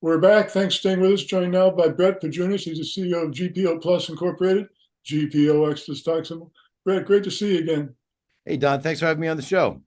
We're back. Thanks for staying with us. Joined now by Brett Pojunis. He's the CEO of GPOPlus Incorporated, GPOX, the stock symbol. Brett, great to see you again. Hey, Don, thanks for having me on the show.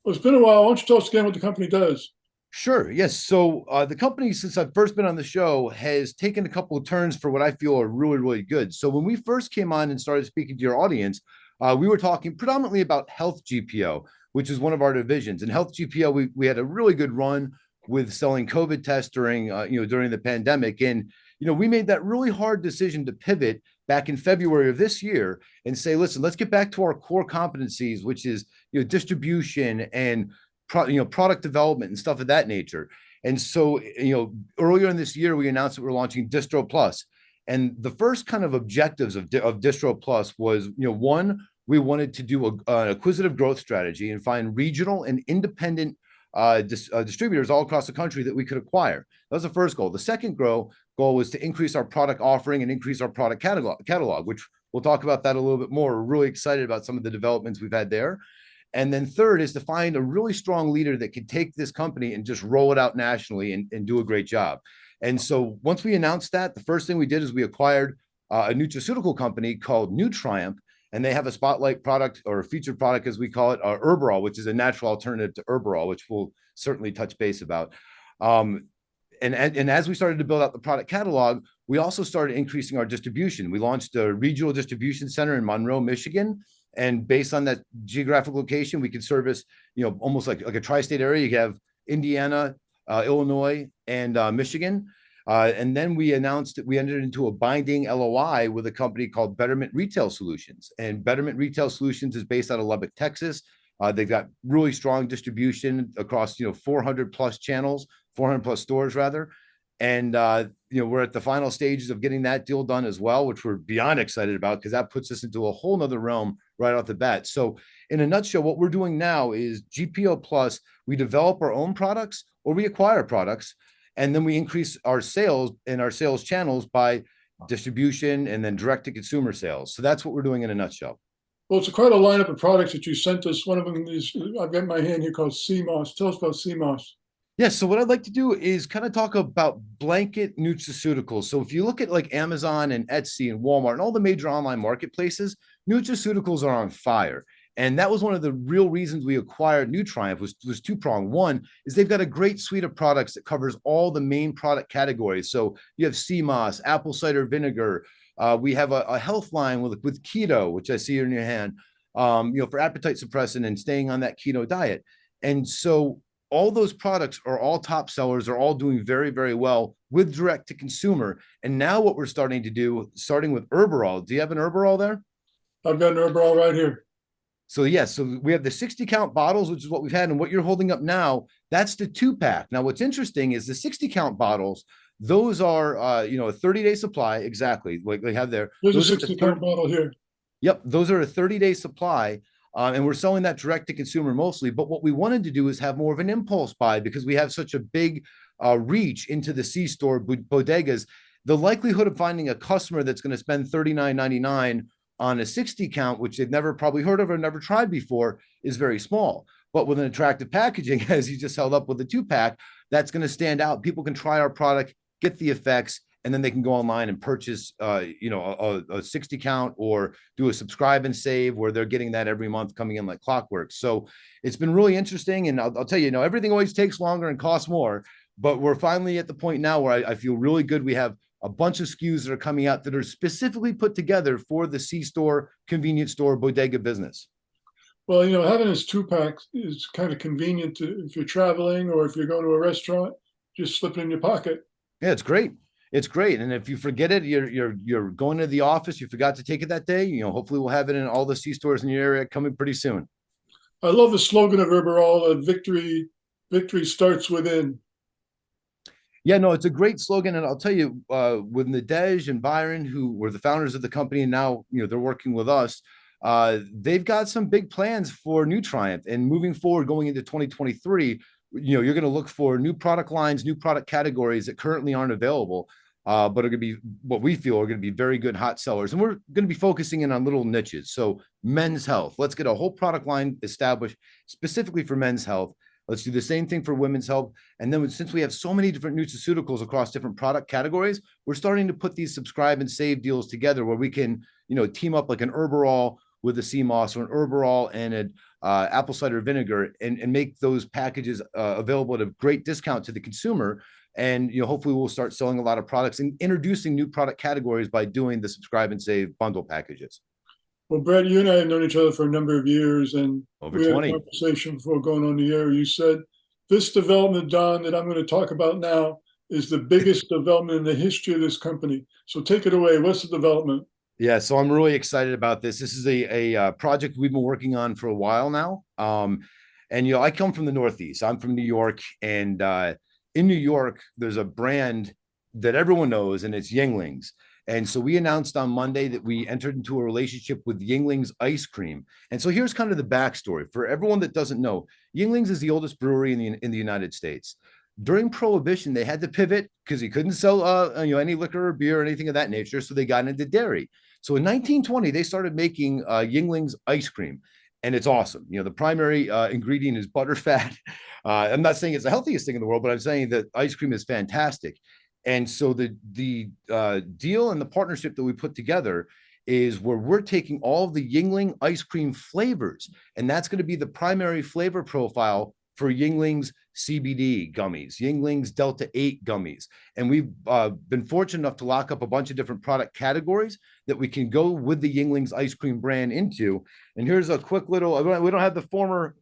Well, it's been a while. Why don't you tell us again what the company does? Sure. Yes. So the company, since I've first been on the show, has taken a couple of turns for what I feel are really, really good. So when we first came on and started speaking to your audience, we were talking predominantly about Health GPO, which is one of our divisions. And Health GPO, we had a really good run with selling COVID tests during during the pandemic. And we made that really hard decision to pivot back in February of this year and say, listen, let's get back to our core competencies, which is distribution and product development and stuff of that nature. And so, earlier in this year, we announced that we're launching Distro Plus. And the first kind of objectives of Distro Plus was, one, we wanted to do an acquisitive growth strategy and find regional and independent distributors all across the country that we could acquire. That was the first goal. The second goal was to increase our product offering and increase our product catalog, which we'll talk about that a little bit more. We're really excited about some of the developments we've had there. And then third is to find a really strong leader that can take this company and just roll it out nationally and do a great job. And so once we announced that, the first thing we did is we acquired a nutraceutical company called Nutriamp, and they have a spotlight product or a featured product, as we call it, Herborol, which is a natural alternative to Herborol, which we'll certainly touch base about. And as we started to build out the product catalog, we also started increasing our distribution. We launched a regional distribution center in Monroe, Michigan. And based on that geographic location, we can service, almost like a tri-state area. You have Indiana, Illinois, and Michigan. And then we announced that we entered into a binding LOI with a company called Betterment Retail Solutions. And Betterment Retail Solutions is based out of Lubbock, Texas. They've got really strong distribution across, 400 plus channels, 400 plus stores rather. And, we're at the final stages of getting that deal done as well, which we're beyond excited about because that puts us into a whole nother realm right off the bat. So in a nutshell, what we're doing now is GPO Plus, we develop our own products or we acquire products, and then we increase our sales and our sales channels by distribution and then direct to consumer sales. So that's what we're doing in a nutshell. Well, it's quite a lineup of products that you sent us. One of them is, I've got in my hand here, called CMOS. Tell us about CMOS. Yes. So what I'd like to do is kind of talk about blanket nutraceuticals. So if you look at like Amazon and Etsy and Walmart and all the major online marketplaces, nutraceuticals are on fire. And that was one of the real reasons we acquired Nutriamp was two-pronged. One is they've got a great suite of products that covers all the main product categories. So you have CMOS, apple cider vinegar. We have a health line with keto, which I see in your hand, for appetite suppressant and staying on that keto diet. And so all those products are all top sellers, are all doing very, very well with direct to consumer. And now what we're starting to do, starting with Herborol. Do you have an Herborol there? I've got an Herborol right here. So yes, so we have the 60 count bottles, which is what we've had. And what you're holding up now, that's the 2-pack. Now, what's interesting is the 60 count bottles, those are, a 30-day supply. Exactly. Like they have there. There's a 60 count bottle here. Yep. Those are a 30-day supply. And we're selling that direct to consumer mostly. But what we wanted to do is have more of an impulse buy because we have such a big reach into the C-store bodegas. The likelihood of finding a customer that's going to spend $39.99 on a 60 count, which they've never probably heard of or never tried before, is very small. But with an attractive packaging, as you just held up with the 2-pack, that's going to stand out. People can try our product, get the effects, and then they can go online and purchase, a 60 count or do a subscribe and save where they're getting that every month coming in like clockwork. So it's been really interesting. And I'll tell you, everything always takes longer and costs more, but we're finally at the point now where I feel really good. We have a bunch of SKUs that are coming out that are specifically put together for the C-store, convenience store, bodega business. Well, having this 2-pack is kind of convenient if you're traveling or if you're going to a restaurant, just slip it in your pocket. Yeah, it's great. It's great. And if you forget it, you're going to the office, you forgot to take it that day, hopefully we'll have it in all the C-stores in your area coming pretty soon. I love the slogan of Herborol, victory starts within. Yeah, no, it's a great slogan. And I'll tell you, with Nadej and Byron, who were the founders of the company, and now, they're working with us, they've got some big plans for Nutriamp. And moving forward, going into 2023, you're going to look for new product lines, new product categories that currently aren't available, but are going to be what we feel are going to be very good hot sellers. And we're going to be focusing in on little niches. So men's health, let's get a whole product line established specifically for men's health. Let's do the same thing for women's health. And then since we have so many different nutraceuticals across different product categories, we're starting to put these subscribe and save deals together where we can, team up like an Herbarol with a sea moss, or an Herbarol and an apple cider vinegar, and make those packages available at a great discount to the consumer. And hopefully we'll start selling a lot of products and introducing new product categories by doing the subscribe and save bundle packages. Well, Brett, you and I have known each other for a number of years, and Over we had 20. a conversation before going on the air. You said, this development, Don, that I'm going to talk about now is the biggest development in the history of this company. So take it away. What's the development? Yeah, so I'm really excited about this. This is a project we've been working on for a while now. And I come from the Northeast. I'm from New York, and in New York, there's a brand that everyone knows, and it's Yuenglings. And so we announced on Monday that we entered into a relationship with Yuenglings Ice Cream. And so here's kind of the backstory for everyone that doesn't know. Yuenglings is the oldest brewery in the United States. During Prohibition, they had to pivot because you couldn't sell any liquor or beer or anything of that nature. So they got into dairy. So in 1920, they started making Yuenglings ice cream, and it's awesome. The primary ingredient is butterfat. I'm not saying it's the healthiest thing in the world, but I'm saying that ice cream is fantastic. And so the deal and the partnership that we put together is where we're taking all of the Yuengling ice cream flavors, and that's going to be the primary flavor profile for Yuenglings CBD gummies, Yuenglings Delta 8 gummies. And we've been fortunate enough to lock up a bunch of different product categories that we can go with the Yuenglings ice cream brand into. And here's a quick little, we don't have the former,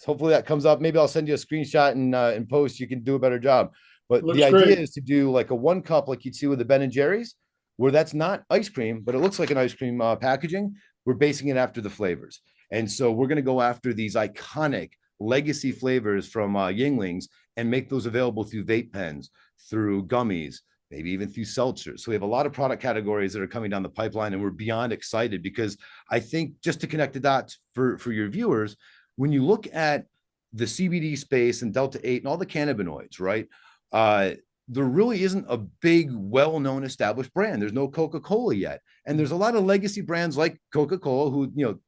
hopefully that comes up. Maybe I'll send you a screenshot and post, you can do a better job. But the idea is to do like a 1 cup, like you'd see with the Ben and Jerry's, where that's not ice cream, but it looks like an ice cream packaging. We're basing it after the flavors. And so we're going to go after these iconic legacy flavors from Yuenglings and make those available through vape pens, through gummies, maybe even through seltzers. So we have a lot of product categories that are coming down the pipeline, and we're beyond excited because I think, just to connect the dots for your viewers, when you look at the CBD space and Delta 8 and all the cannabinoids, right? There really isn't a big, well-known established brand. There's no Coca-Cola yet. And there's a lot of legacy brands like Coca-Cola who,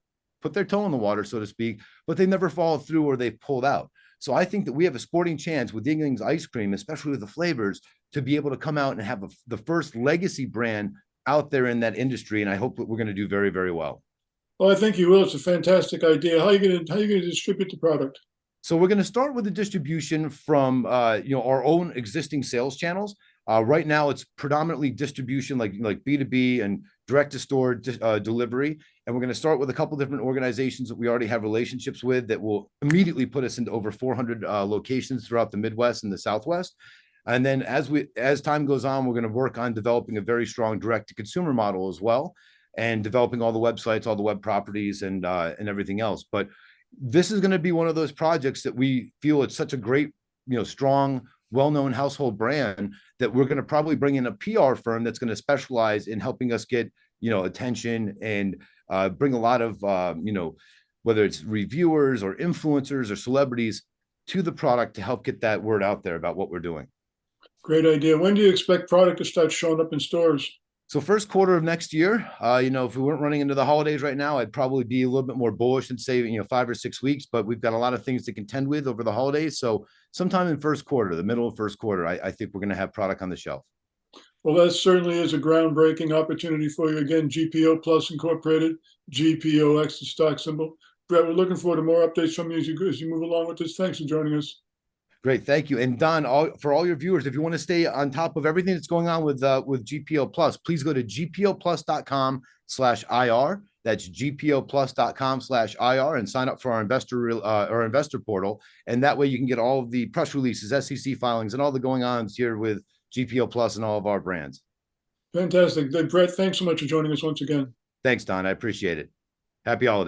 put their toe in the water, so to speak, but they never follow through or they've pulled out. So I think that we have a sporting chance with Yuenglings ice cream, especially with the flavors, to be able to come out and have the first legacy brand out there in that industry. And I hope that we're going to do very, very well. Well, I think you will. It's a fantastic idea. How are you going to distribute the product? So we're going to start with the distribution from our own existing sales channels. Right now, it's predominantly distribution like B2B and direct to store delivery. And we're going to start with a couple different organizations that we already have relationships with that will immediately put us into over 400 locations throughout the Midwest and the Southwest. And then as time goes on, we're going to work on developing a very strong direct to consumer model as well, and developing all the websites, all the web properties, and everything else. But this is going to be one of those projects that we feel it's such a great, strong, well-known household brand that we're going to probably bring in a PR firm that's going to specialize in helping us get, attention and bring a lot of, whether it's reviewers or influencers or celebrities to the product to help get that word out there about what we're doing. Great idea. When do you expect product to start showing up in stores? So first quarter of next year, if we weren't running into the holidays right now, I'd probably be a little bit more bullish and say, 5 or 6 weeks, but we've got a lot of things to contend with over the holidays. So sometime in first quarter, the middle of first quarter, I think we're going to have product on the shelf. Well, that certainly is a groundbreaking opportunity for you. Again, GPOPlus Incorporated, GPOX, the stock symbol. Brett, we're looking forward to more updates from you as you move along with this. Thanks for joining us. Great, thank you. And Don, for all your viewers, if you want to stay on top of everything that's going on with GPOPlus, please go to GPOPlus.com/IR. That's GPOPlus.com/IR and sign up for our investor portal. And that way you can get all of the press releases, SEC filings, and all the going-ons here with GPOPlus and all of our brands. Fantastic. Brett, thanks so much for joining us once again. Thanks, Don. I appreciate it. Happy holidays.